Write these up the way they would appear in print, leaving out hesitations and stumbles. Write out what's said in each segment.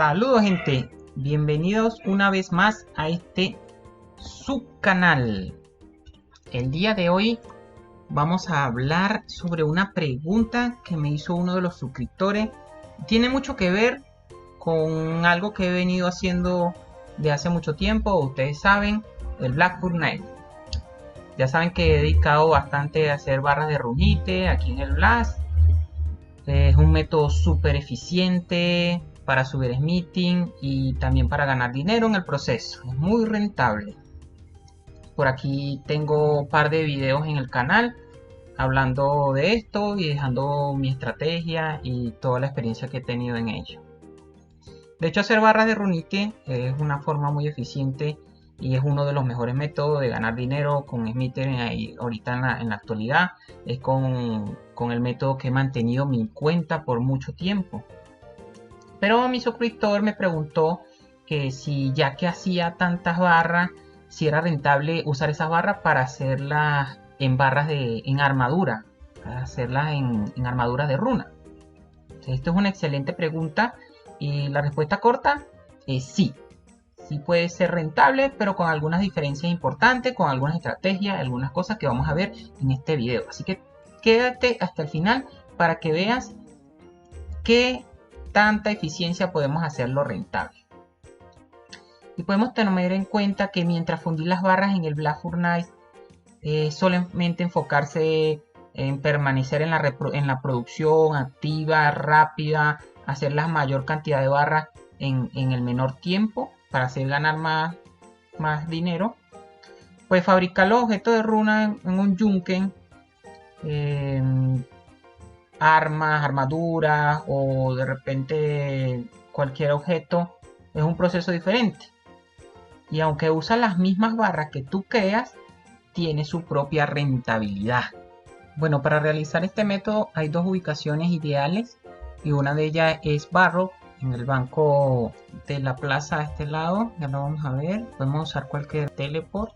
Saludos gente, bienvenidos una vez más a este subcanal. El día de hoy vamos a hablar sobre una pregunta que me hizo uno de los suscriptores. Tiene mucho que ver con algo que he venido haciendo de hace mucho tiempo. Ustedes saben, el Blackpool Night. Ya saben que he dedicado bastante a hacer barras de runite aquí en el Blast. Es un método súper eficiente para subir smithing y también para ganar dinero en el proceso. Es muy rentable. Por aquí tengo un par de videos en el canal hablando de esto y dejando mi estrategia y toda la experiencia que he tenido en ello. De hecho, hacer barras de runite es una forma muy eficiente y es uno de los mejores métodos de ganar dinero con Smither ahorita en la actualidad. Es con el método que he mantenido mi cuenta por mucho tiempo. Pero mi suscriptor me preguntó que si ya que hacía tantas barras, si era rentable usar esas barras para hacerlas en barras en armadura, para hacerlas en armaduras de runa. Entonces, esto es una excelente pregunta y la respuesta corta es sí. Sí puede ser rentable, pero con algunas diferencias importantes, con algunas estrategias, algunas cosas que vamos a ver en este video. Así que quédate hasta el final para que veas qué tanta eficiencia podemos hacerlo rentable. Y podemos tener en cuenta que mientras fundir las barras en el Blackpool Night, solamente enfocarse en permanecer en la producción activa, rápida, hacer la mayor cantidad de barras en el menor tiempo para hacer ganar más dinero. Pues fabricar los objetos de runa en un yunque, armas, armaduras o de repente cualquier objeto, es un proceso diferente. Y aunque usa las mismas barras que tú creas, tiene su propia rentabilidad. Bueno, para realizar este método hay dos ubicaciones ideales y una de ellas es Barrow, en el banco de la plaza a este lado. Ya lo vamos a ver. Podemos usar cualquier teleport.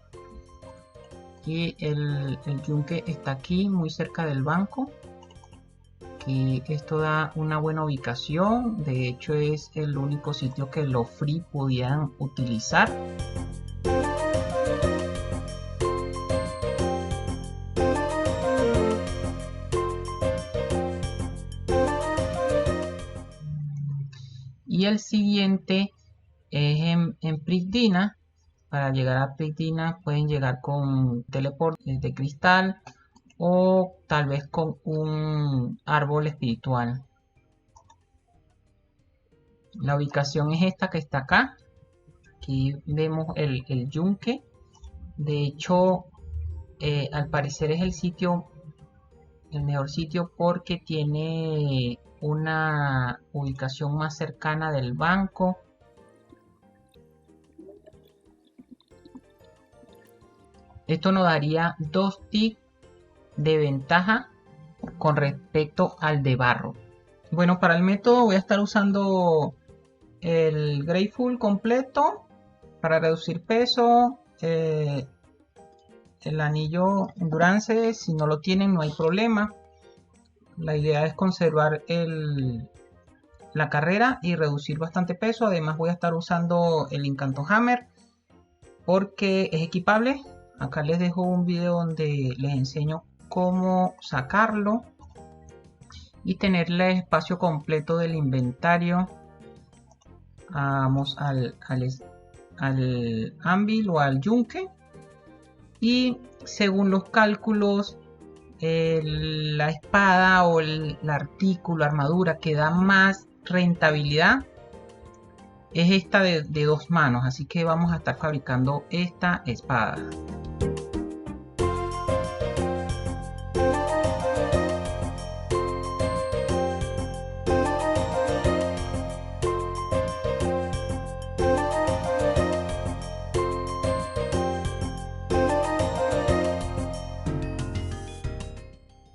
Y el yunque está aquí, muy cerca del banco. Y esto da una buena ubicación. De hecho, es el único sitio que los free podían utilizar. Y el siguiente es en Pristina. Para llegar a Pristina pueden llegar con teleport de cristal o tal vez con un árbol espiritual. La ubicación es esta que está acá. Aquí vemos el yunque. De hecho, al parecer es el mejor sitio porque tiene una ubicación más cercana del banco. Esto nos daría 2 ticks de ventaja con respecto al de barro. Bueno, para el método voy a estar usando el Grateful completo para reducir peso. El anillo Endurance, si no lo tienen no hay problema. La idea es conservar la carrera y reducir bastante peso. Además voy a estar usando el Incanto Hammer porque es equipable. Acá les dejo un video donde les enseño cómo sacarlo y tener el espacio completo del inventario. Vamos al anvil o al yunque y según los cálculos la espada o el artículo, armadura que da más rentabilidad es esta de 2 manos, así que vamos a estar fabricando esta espada.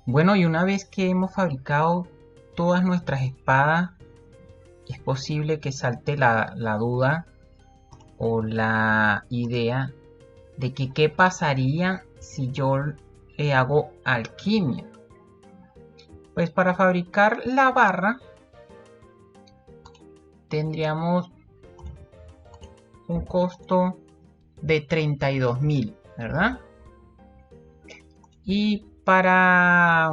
Bueno, y una vez que hemos fabricado todas nuestras espadas, es posible que salte la duda o la idea de que qué pasaría si yo le hago alquimia. Pues para fabricar la barra tendríamos un costo de 32.000, ¿verdad? Y para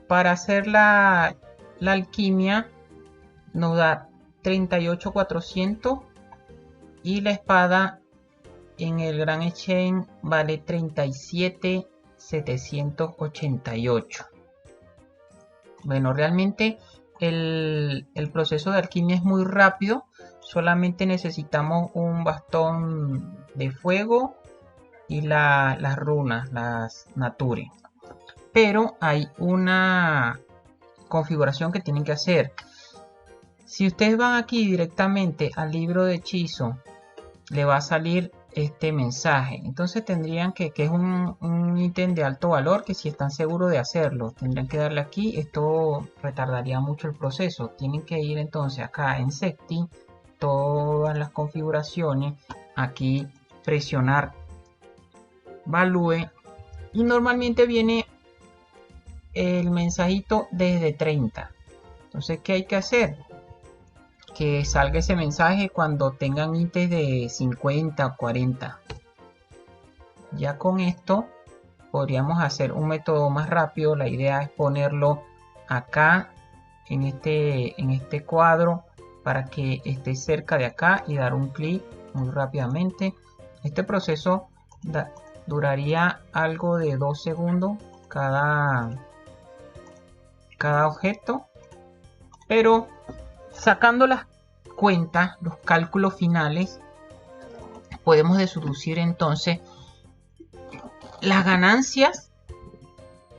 hacer la alquimia nos da 38.400 y la espada en el Grand Exchange vale 37.788. Bueno, realmente el proceso de alquimia es muy rápido. Solamente necesitamos un bastón de fuego y las runas, las nature. Pero hay una configuración que tienen que hacer. Si ustedes van aquí directamente al libro de hechizo, le va a salir este mensaje. Entonces tendrían que es un ítem de alto valor, que si están seguros de hacerlo, tendrían que darle aquí. Esto retardaría mucho el proceso. Tienen que ir entonces acá en Setting, todas las configuraciones, aquí presionar Value y normalmente viene el mensajito desde 30. Entonces, ¿qué hay que hacer? Que salga ese mensaje cuando tengan ítems de 50 o 40. Ya con esto podríamos hacer un método más rápido. La idea es ponerlo acá en este cuadro para que esté cerca de acá y dar un clic muy rápidamente. Este proceso duraría algo de 2 segundos cada objeto, pero sacando las cuentas, los cálculos finales, podemos deducir entonces las ganancias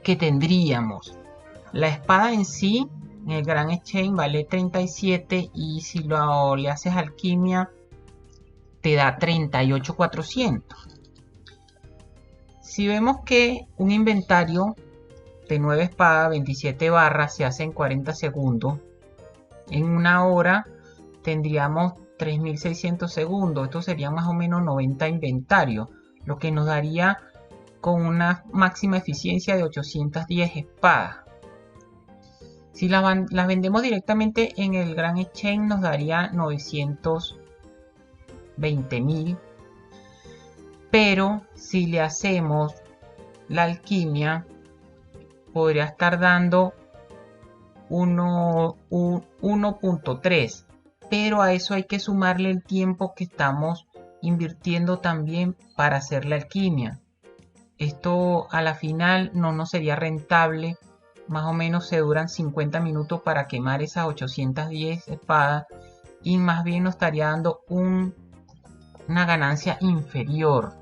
que tendríamos. La espada en sí en el Grand Exchange vale 37 y si le haces alquimia te da 38.400. Si vemos que un inventario de 9 espadas, 27 barras se hace en 40 segundos, en una hora tendríamos 3.600 segundos. Esto sería más o menos 90 inventarios, lo que nos daría con una máxima eficiencia de 810 espadas. Si las vendemos directamente en el Grand Exchange nos daría 920.000. Pero si le hacemos la alquimia, podría estar dando 1.3. Pero a eso hay que sumarle el tiempo que estamos invirtiendo también para hacer la alquimia. Esto a la final no nos sería rentable. Más o menos se duran 50 minutos para quemar esas 810 espadas. Y más bien nos estaría dando una ganancia inferior.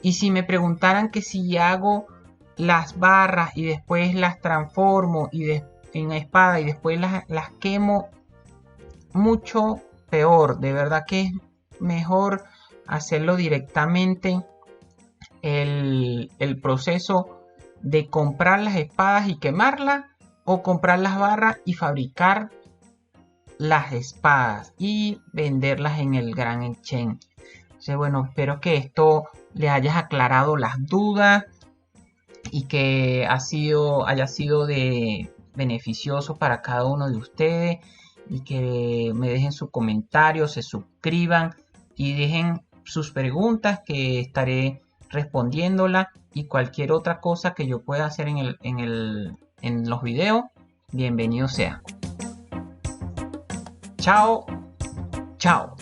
Y si me preguntaran que si hago las barras y después las transformo en espada y después las quemo, mucho peor. De verdad que es mejor hacerlo directamente el proceso de comprar las espadas y quemarlas, o comprar las barras y fabricar las espadas y venderlas en el Grand Exchange. Entonces, bueno, espero que esto les haya aclarado las dudas y que haya sido de beneficioso para cada uno de ustedes, y que me dejen su comentario, se suscriban y dejen sus preguntas, que estaré respondiéndolas, y cualquier otra cosa que yo pueda hacer en los videos, bienvenido sea. Chao, chao.